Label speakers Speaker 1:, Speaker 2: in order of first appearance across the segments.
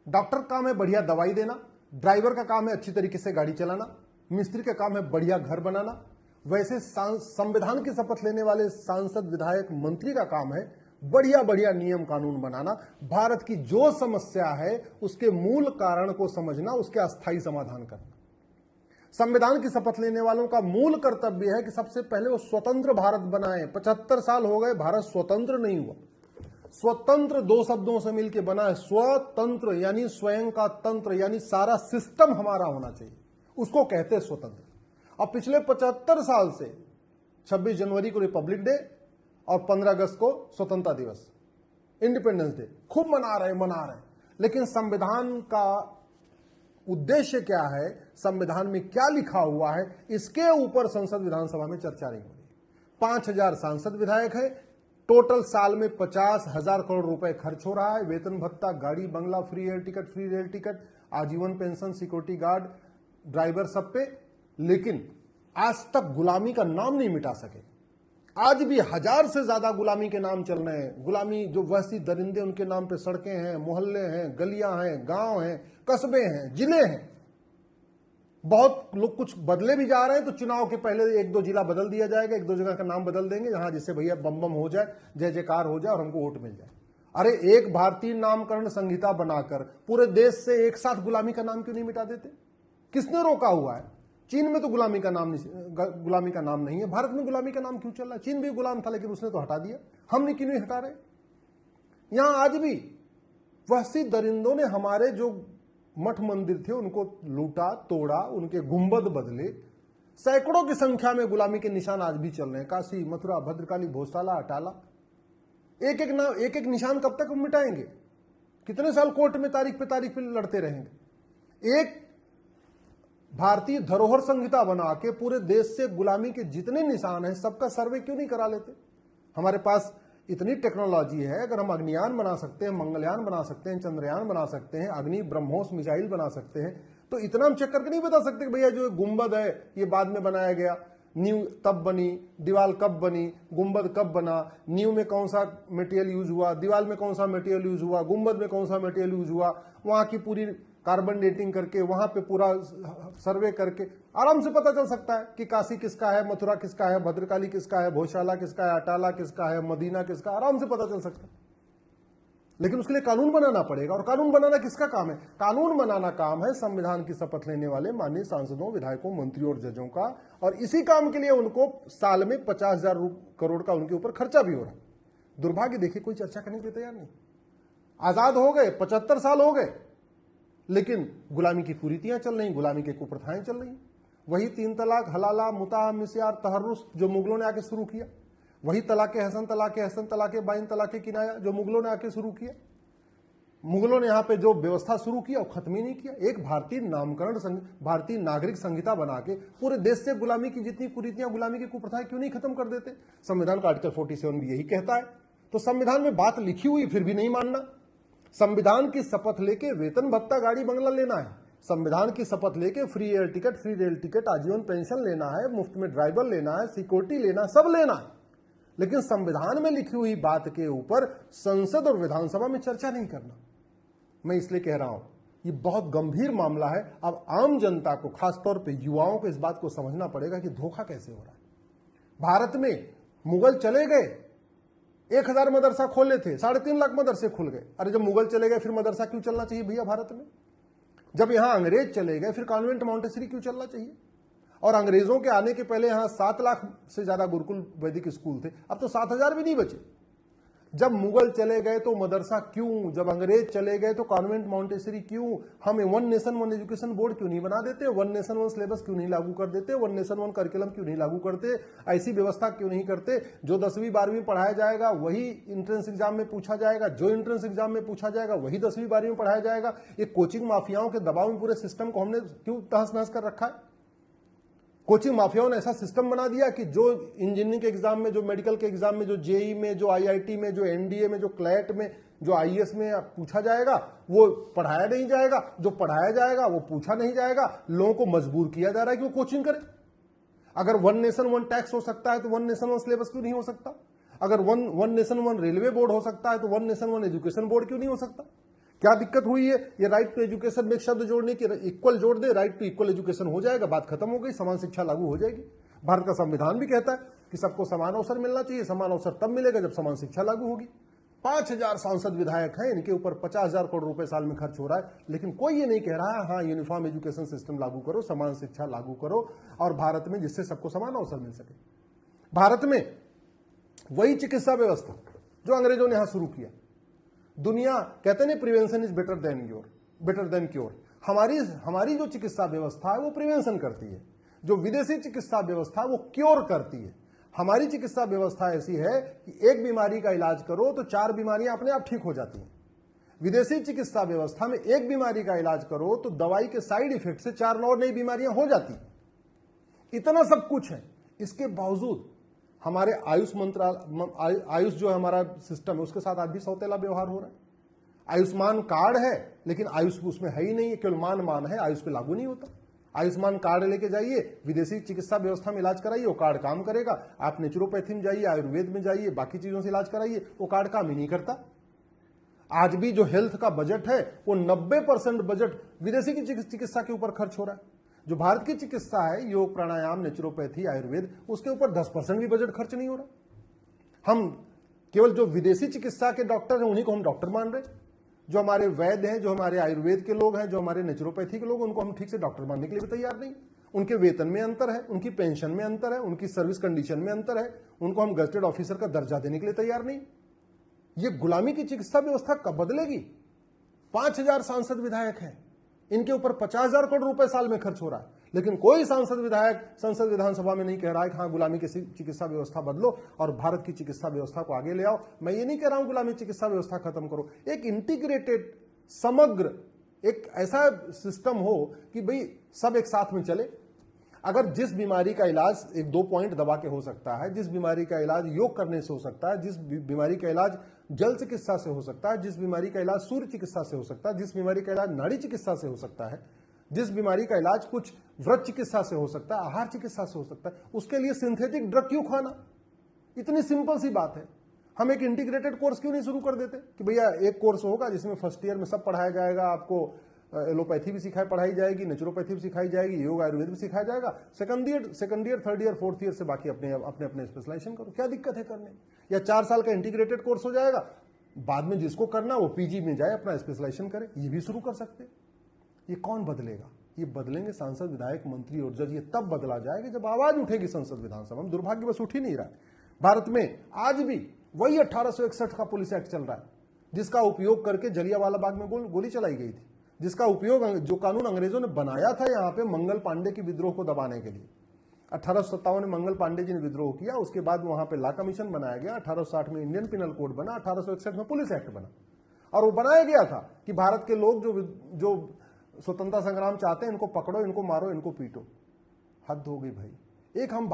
Speaker 1: Doctor का काम है बढ़िया दवाई देना, ड्राइवर का काम है अच्छी तरीके से गाड़ी चलाना, मिस्त्री का काम है बढ़िया घर बनाना। वैसे संविधान की शपथ लेने वाले सांसद, विधायक, मंत्री का काम है बढ़िया बढ़िया नियम कानून बनाना, भारत की जो समस्या है उसके मूल कारण को समझना, उसके अस्थायी समाधान करना। संविधान की शपथ लेने वालों का मूल कर्तव्य है कि सबसे पहले वो स्वतंत्र भारत बनाए। 75 साल हो गए, भारत स्वतंत्र नहीं हुआ। स्वतंत्र दो शब्दों से मिलकर बना है, स्वतंत्र यानी स्वयं का तंत्र, यानी सारा सिस्टम हमारा होना चाहिए, उसको कहते हैं स्वतंत्र। अब पिछले 75 साल से 26 जनवरी को रिपब्लिक डे और 15 अगस्त को स्वतंत्रता दिवस, इंडिपेंडेंस डे खूब मना रहे, लेकिन संविधान का उद्देश्य क्या है, संविधान में क्या लिखा हुआ है, इसके ऊपर संसद विधानसभा में चर्चा नहीं हो रही। 5000 सांसद विधायक है, टोटल साल में 50,000 करोड़ रुपए खर्च हो रहा है, वेतन भत्ता, गाड़ी बंगला, फ्री रेल टिकट, आजीवन पेंशन, सिक्योरिटी गार्ड, ड्राइवर, सब पे। लेकिन आज तक गुलामी का नाम नहीं मिटा सके। आज भी 1000 से ज्यादा गुलामी के नाम चल रहे हैं। गुलामी जो वैसी दरिंदे, उनके नाम पे सड़कें हैं, मोहल्ले हैं, गलियां हैं, गांव हैं, कस्बे हैं, जिले हैं। बहुत लोग कुछ बदले भी जा रहे हैं, तो चुनाव के पहले 1-2 जिला बदल दिया जाएगा, 1-2 जगह का नाम बदल देंगे, जहां जिससे भैया बम बम हो जाए, जय जयकार हो जाए और हमको वोट मिल जाए। अरे एक भारतीय नामकरण संहिता बनाकर पूरे देश से एक साथ गुलामी का नाम क्यों नहीं मिटा देते? किसने रोका हुआ है? चीन में तो गुलामी का नाम नहीं है, भारत में गुलामी का नाम क्यों चल रहा है? चीन भी गुलाम था, लेकिन उसने तो हटा दिया, हमने क्यों नहीं हटा रहे? यहां आज भी वहसी दरिंदों ने हमारे जो मठ मंदिर थे उनको लूटा, तोड़ा, उनके गुंबद बदले। सैकड़ों की संख्या में गुलामी के निशान आज भी चल रहे हैं। काशी, मथुरा, भद्रकाली, भोजशाला, अटाला, एक एक निशान कब तक मिटाएंगे? कितने साल कोर्ट में तारीख पे लड़ते रहेंगे? एक भारतीय धरोहर संहिता बना के पूरे देश से गुलामी के जितने निशान हैं सबका सर्वे क्यों नहीं करा लेते? हमारे पास इतनी टेक्नोलॉजी है, अगर हम अग्नियान बना सकते हैं, मंगलयान बना सकते हैं, चंद्रयान बना सकते हैं, अग्नि ब्रह्मोस मिसाइल बना सकते हैं, तो इतना हम चेक करके नहीं बता सकते कि भैया जो गुंबद है ये बाद में बनाया गया, नींव तब बनी, दीवार कब बनी, गुंबद कब बना, नींव में कौन सा मटेरियल यूज हुआ, दीवार में कौन सा मटेरियल यूज हुआ, गुंबद में कौन सा मटेरियल यूज हुआ, वहां की पूरी कार्बन डेटिंग करके, वहां पे पूरा सर्वे करके आराम से पता चल सकता है कि काशी किसका है, मथुरा किसका है, भद्रकाली किसका है, भोजशाला किसका है, अटाला किसका है, मदीना किसका, आराम से पता चल सकता है। लेकिन उसके लिए कानून बनाना पड़ेगा। और कानून बनाना किसका काम है? कानून बनाना काम है संविधान की शपथ लेने वाले माननीय सांसदों, विधायकों, मंत्रियों और जजों का। और इसी काम के लिए उनको साल में 50,000 करोड़ का उनके ऊपर खर्चा भी हो रहा है। दुर्भाग्य, देखिए कोई चर्चा करने के लिए तैयार नहीं। आजाद हो गए, 75 साल हो गए, लेकिन गुलामी की कुरीतियां चल रही, गुलामी की कुप्रथाएं चल रही। वही 3 तलाक, हलाला, मुता, मिस्यार, तहर्रुस जो मुगलों ने आके शुरू किया, वही तलाके हसन, तलाके बाइन, तलाके किनाया जो मुगलों ने आके शुरू किया। मुगलों ने यहां पे जो व्यवस्था शुरू किया वो खत्म ही नहीं किया। एक भारतीय नागरिक संहिता बना के पूरे देश से गुलामी की जितनी कुरीतियां, गुलामी की कुप्रथाएं क्यों नहीं खत्म कर देते? संविधान का आर्टिकल 47 भी यही कहता है। तो संविधान में बात लिखी हुई फिर भी नहीं मानना। संविधान की शपथ लेके वेतन भत्ता, गाड़ी बंगला लेना है, संविधान की शपथ लेके फ्री रेल टिकट, आजीवन पेंशन लेना है, मुफ्त में ड्राइवर लेना है, सिक्योरिटी लेना है, सब लेना है। लेकिन संविधान में लिखी हुई बात के ऊपर संसद और विधानसभा में चर्चा नहीं करना। मैं इसलिए कह रहा हूं ये बहुत गंभीर मामला है। अब आम जनता को, खासतौर पे युवाओं को इस बात को समझना पड़ेगा कि धोखा कैसे हो रहा है। भारत में मुगल चले गए, 1000 मदरसा खोले थे, 3.5 लाख मदरसे खुल गए। अरे जब मुगल चले गए फिर मदरसा क्यों चलना चाहिए भैया भारत में? जब यहां अंग्रेज चले गए फिर कॉन्वेंट मॉन्टेसरी क्यों चलना चाहिए? और अंग्रेजों के आने के पहले यहां 7 लाख से ज्यादा गुरुकुल वैदिक स्कूल थे, अब तो 7,000 भी नहीं बचे। जब मुगल चले गए तो मदरसा क्यों? जब अंग्रेज चले गए तो कॉन्वेंट मॉन्टेसरी क्यों? हम 1 नेशन 1 एजुकेशन बोर्ड क्यों नहीं बना देते? 1 नेशन 1 सिलेबस क्यों नहीं लागू कर देते? 1 नेशन 1 करिकुलम क्यों नहीं लागू करते? ऐसी व्यवस्था क्यों नहीं करते जो 10वीं 12वीं पढ़ाया जाएगा वही इंट्रेंस एग्जाम में पूछा जाएगा, जो इंट्रेंस एग्जाम में पूछा जाएगा वही 10वीं 12वीं में पढ़ाया जाएगा? ये कोचिंग माफियाओं के दबाव में पूरे सिस्टम को हमने क्यों तहस नहस कर रखा है? कोचिंग माफियाओं ने ऐसा सिस्टम बना दिया कि जो इंजीनियरिंग के एग्जाम में, जो मेडिकल के एग्जाम में, जो जेई में, जो आईआईटी में, जो एनडीए में, जो क्लैट में, जो आईएएस में पूछा जाएगा वो पढ़ाया नहीं जाएगा, जो पढ़ाया जाएगा वो पूछा नहीं जाएगा। लोगों को मजबूर किया जा रहा है कि वो कोचिंग करें। अगर 1 नेशन 1 टैक्स हो सकता है तो 1 नेशन 1 सिलेबस क्यों नहीं हो सकता? अगर 1 नेशन 1 रेलवे बोर्ड हो सकता है तो 1 नेशन 1 एजुकेशन बोर्ड क्यों नहीं हो सकता? क्या दिक्कत हुई है? ये राइट टू एजुकेशन में एक शब्द जोड़ने की, इक्वल जोड़ दे, राइट टू इक्वल एजुकेशन हो जाएगा, बात खत्म हो गई, समान शिक्षा लागू हो जाएगी। भारत का संविधान भी कहता है कि सबको समान अवसर मिलना चाहिए। समान अवसर तब मिलेगा जब समान शिक्षा लागू होगी। 5,000 सांसद विधायक हैं, इनके ऊपर 50,000 करोड़ रुपए साल में खर्च हो रहा है, लेकिन कोई ये नहीं कह रहा है हाँ यूनिफॉर्म एजुकेशन सिस्टम लागू करो, समान शिक्षा लागू करो और भारत में जिससे सबको समान अवसर मिल सके। भारत में वही चिकित्सा व्यवस्था जो अंग्रेजों ने यहां शुरू किया। दुनिया कहते नहीं prevention is better than cure. हमारी जो चिकित्सा व्यवस्था है वो प्रिवेंशन करती है, जो विदेशी चिकित्सा व्यवस्था वो क्योर करती है। हमारी चिकित्सा व्यवस्था ऐसी है कि एक बीमारी का इलाज करो तो 4 बीमारियां अपने आप ठीक हो जाती हैं। विदेशी चिकित्सा व्यवस्था में एक बीमारी का इलाज करो तो दवाई के साइड इफेक्ट से 4 और नई बीमारियां हो जाती। इतना सब कुछ है, इसके बावजूद हमारे आयुष जो हमारा सिस्टम है उसके साथ आज भी सौतेला व्यवहार हो रहा है। आयुष्मान कार्ड है लेकिन आयुष उसमें है ही नहीं है, केवल मान है, आयुष पे लागू नहीं होता। आयुष्मान कार्ड लेके जाइए, विदेशी चिकित्सा व्यवस्था में इलाज कराइए, वो कार्ड काम करेगा। आप नेचुरोपैथी में जाइए, आयुर्वेद में जाइए, बाकी चीजों से इलाज कराइए, वो कार्ड काम ही नहीं करता। आज भी जो हेल्थ का बजट है वो 90% बजट विदेशी की चिकित्सा के ऊपर खर्च हो रहा है। जो भारत की चिकित्सा है, योग, प्राणायाम, नेचुरोपैथी, आयुर्वेद, उसके ऊपर 10% भी बजट खर्च नहीं हो रहा। हम केवल जो विदेशी चिकित्सा के डॉक्टर हैं उन्हीं को हम डॉक्टर मान रहे। जो हमारे वैद्य हैं, जो हमारे आयुर्वेद के लोग हैं, जो हमारे नेचुरोपैथी के लोग, उनको हम ठीक से डॉक्टर मानने के लिए भी तैयार नहीं। उनके वेतन में अंतर है, उनकी पेंशन में अंतर है, उनकी सर्विस कंडीशन में अंतर है, उनको हम गजेटेड ऑफिसर का दर्जा देने के लिए तैयार नहीं। ये गुलामी की चिकित्सा व्यवस्था कब बदलेगी? 5,000 सांसद विधायक हैं, इनके ऊपर 50,000 करोड़ रुपए साल में खर्च हो रहा है, लेकिन कोई सांसद विधायक संसद विधानसभा में नहीं कह रहा है कि हाँ गुलामी की चिकित्सा व्यवस्था बदलो और भारत की चिकित्सा व्यवस्था को आगे ले आओ। मैं ये नहीं कह रहा हूं गुलामी चिकित्सा व्यवस्था खत्म करो, एक इंटीग्रेटेड, समग्र एक ऐसा सिस्टम हो कि भाई सब एक साथ में चले। अगर जिस बीमारी का इलाज 1-2 पॉइंट दबा के हो सकता है, जिस बीमारी का इलाज योग करने से हो सकता है, जिस बीमारी का इलाज जल चिकित्सा से हो सकता है, जिस बीमारी का इलाज सूर्य चिकित्सा से हो सकता है, जिस बीमारी का इलाज नाड़ी चिकित्सा से हो सकता है, जिस बीमारी का इलाज कुछ व्रत चिकित्सा से हो सकता है, आहार चिकित्सा से हो सकता है, उसके लिए सिंथेटिक ड्रग क्यों खाना? इतनी सिंपल सी बात है। हम एक इंटीग्रेटेड कोर्स क्यों नहीं शुरू कर देते कि भैया एक कोर्स होगा जिसमें फर्स्ट ईयर में सब पढ़ाया जाएगा, आपको एलोपैथी भी सिखाई पढ़ाई जाएगी, नेचुरोपैथी भी सिखाई जाएगी, योग आयुर्वेद भी सिखाया जाएगा। Second year, third year, fourth year से बाकी अपने स्पेशलाइजेशन करो, क्या दिक्कत है करने? या 4 साल का इंटीग्रेटेड कोर्स हो जाएगा, बाद में जिसको करना वो पीजी में जाए अपना स्पेशलाइजेशन करे, ये भी शुरू कर सकते। ये कौन बदलेगा? ये बदलेंगे सांसद, विधायक, मंत्री और जज। ये तब बदला जाएगा जब आवाज उठेगी संसद विधानसभा में। दुर्भाग्य बस उठ ही नहीं रहा है। भारत में आज भी वही 1861 का पुलिस एक्ट चल रहा है जिसका उपयोग करके जलियांवाला बाग में गोली चलाई गई थी, जिसका उपयोग, जो कानून अंग्रेजों ने बनाया था यहाँ पे मंगल पांडे की विद्रोह को दबाने के लिए। 1857 में मंगल पांडे जी ने विद्रोह किया, उसके बाद वहां पे लॉ कमीशन बनाया गया, 1860 में इंडियन पिनल कोड बना, 1861 में पुलिस एक्ट बना। और वो बनाया गया था कि भारत के लोग जो स्वतंत्रता संग्राम चाहते हैं, इनको पकड़ो, इनको मारो, इनको पीटो। हद हो गई भाई। एक हम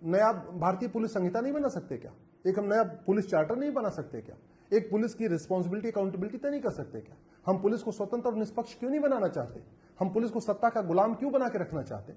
Speaker 1: नया भारतीय पुलिस संहिता नहीं बना सकते क्या? एक हम नया पुलिस चार्टर नहीं बना सकते क्या? एक पुलिस की रिस्पॉन्सिबिलिटी, अकाउंटेबिलिटी तय नहीं कर सकते क्या? हम पुलिस को स्वतंत्र और निष्पक्ष क्यों नहीं बनाना चाहते? हम पुलिस को सत्ता का गुलाम क्यों बना के रखना चाहते?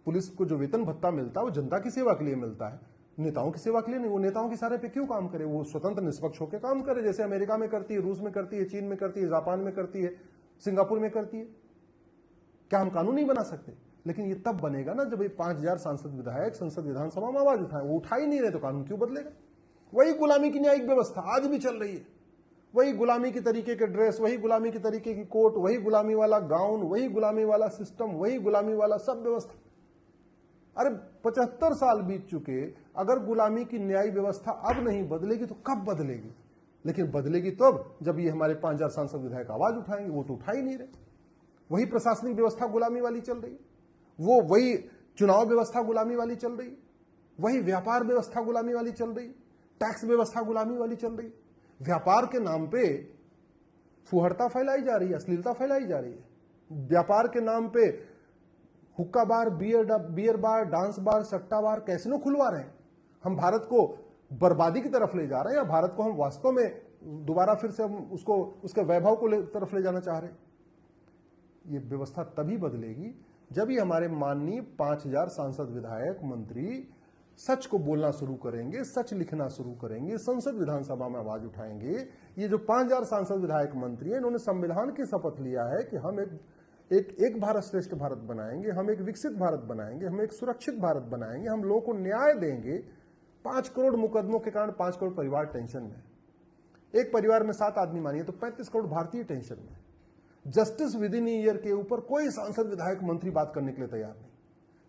Speaker 1: पुलिस को जो वेतन भत्ता मिलता है वो जनता की सेवा के लिए मिलता है, नेताओं की सेवा के लिए नहीं। वो नेताओं के सारे पे क्यों काम करे? वो स्वतंत्र निष्पक्ष होकर काम करे, जैसे अमेरिका में करती है, रूस में करती है, चीन में करती है, जापान में करती है, सिंगापुर में करती है। क्या हम कानून नहीं बना सकते? लेकिन ये तब बनेगा ना जब ये 5,000 सांसद विधायक संसद विधानसभा में आवाज उठाए। वो उठा ही नहीं रहे तो कानून क्यों बदलेगा? वही गुलामी की न्यायिक व्यवस्था आज भी चल रही है, वही गुलामी की तरीके के ड्रेस, वही गुलामी की तरीके की कोट, वही गुलामी वाला गाउन, वही गुलामी वाला सिस्टम, वही गुलामी वाला सब व्यवस्था। अरे 75 साल बीत चुके, अगर गुलामी की न्यायिक व्यवस्था अब नहीं बदलेगी तो कब बदलेगी? लेकिन बदलेगी तब जब ये हमारे 5,000 सांसद विधायक आवाज उठाएंगे। वो तो उठा ही नहीं रहे। वही प्रशासनिक व्यवस्था गुलामी वाली चल रही, वही चुनाव व्यवस्था गुलामी वाली चल रही, वही व्यापार व्यवस्था गुलामी वाली चल रही, टैक्स व्यवस्था गुलामी वाली चल रही। व्यापार के नाम पे फुहड़ता फैलाई जा रही है, अश्लीलता फैलाई जा रही है। व्यापार के नाम पे हुक्का बार, बियर बार, डांस बार, सट्टा बार, कैसीनो खुलवा रहे हैं। हम भारत को बर्बादी की तरफ ले जा रहे हैं, या भारत को हम वास्तव में दोबारा फिर से हम उसको उसके वैभव को तरफ ले जाना चाह रहे हैं? ये व्यवस्था तभी बदलेगी जब ये हमारे माननीय 5,000 सांसद, विधायक, मंत्री सच को बोलना शुरू करेंगे, सच लिखना शुरू करेंगे, संसद विधानसभा में आवाज उठाएंगे। ये जो 5000 सांसद विधायक मंत्री हैं, इन्होंने संविधान की शपथ लिया है कि हम एक भारत श्रेष्ठ भारत बनाएंगे, हम एक विकसित भारत बनाएंगे, हम एक सुरक्षित भारत बनाएंगे, हम लोगों को न्याय देंगे। 5 करोड़ मुकदमों के कारण 5 करोड़ परिवार टेंशन में, एक परिवार में 7 आदमी मानिए तो 35 करोड़ भारतीय टेंशन में। जस्टिस विद इन ईयर के ऊपर कोई सांसद विधायक मंत्री बात करने के लिए तैयार नहीं,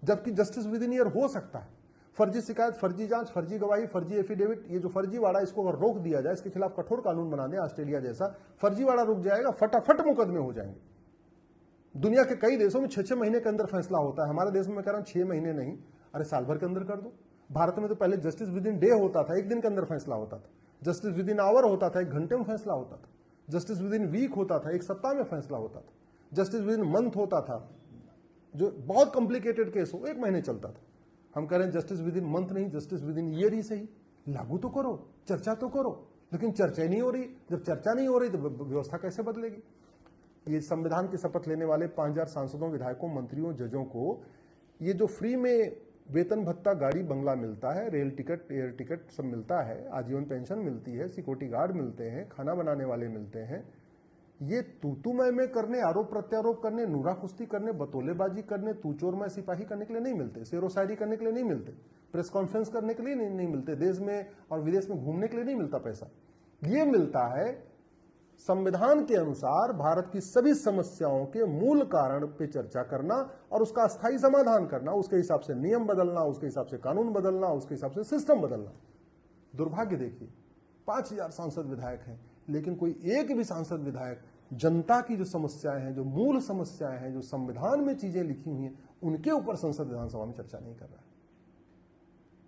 Speaker 1: जबकि जस्टिस विद इन ईयर हो सकता है। फर्जी शिकायत, फर्जी जांच, फर्जी गवाही, फर्जी एफिडेविट, ये जो फर्जीवाड़ा, इसको अगर रोक दिया जाए, इसके खिलाफ कठोर कानून बना दें, ऑस्ट्रेलिया जैसा, फर्जीवाड़ा रुक जाएगा, फटाफट मुकदमे हो जाएंगे। दुनिया के कई देशों में 6-6 महीने के अंदर फैसला होता है, हमारे देश में मैं कह रहा हूं 6 महीने नहीं, अरे साल भर के अंदर कर दो। भारत में तो पहले जस्टिस विद इन डे होता था, 1 दिन के अंदर फैसला होता था। जस्टिस विद इन आवर होता था, 1 घंटे में फैसला होता था। जस्टिस विद इन वीक होता था, 1 सप्ताह में फैसला होता था। जस्टिस विद इन मंथ होता था, जो बहुत कॉम्प्लिकेटेड केस हो 1 महीने चलता था। हम कह रहे हैं जस्टिस विद इन मंथ नहीं, जस्टिस विद इन ईयर ही सही। लागू तो करो, चर्चा तो करो, लेकिन चर्चा ही नहीं हो रही। जब चर्चा नहीं हो रही तो व्यवस्था कैसे बदलेगी? ये संविधान की शपथ लेने वाले 5000 सांसदों, विधायकों, मंत्रियों, जजों को ये जो फ्री में वेतन भत्ता, गाड़ी बंगला मिलता है, रेल टिकट, एयर टिकट सब मिलता है, आजीवन पेंशन मिलती है, सिक्योरिटी गार्ड मिलते हैं, खाना बनाने वाले मिलते हैं, ये तू मैं करने, आरोप प्रत्यारोप करने, नूरा कुश्ती करने, बतौलेबाजी करने, तू चोर मैं सिपाही करने के लिए नहीं मिलते, शेरो शायरी करने के लिए नहीं मिलते, प्रेस कॉन्फ्रेंस करने के लिए नहीं मिलते, देश में और विदेश में घूमने के लिए नहीं मिलता पैसा। ये मिलता है संविधान के अनुसार भारत की सभी समस्याओं के मूल कारण पे चर्चा करना और उसका अस्थायी समाधान करना, उसके हिसाब से नियम बदलना, उसके हिसाब से कानून बदलना, उसके हिसाब से सिस्टम बदलना। दुर्भाग्य देखिए, 5000 सांसद विधायक हैं, लेकिन कोई एक भी सांसद विधायक जनता की जो समस्याएं हैं, जो मूल समस्याएं हैं, जो संविधान में चीजें लिखी हुई हैं, उनके ऊपर संसद विधानसभा में चर्चा नहीं कर रहा है।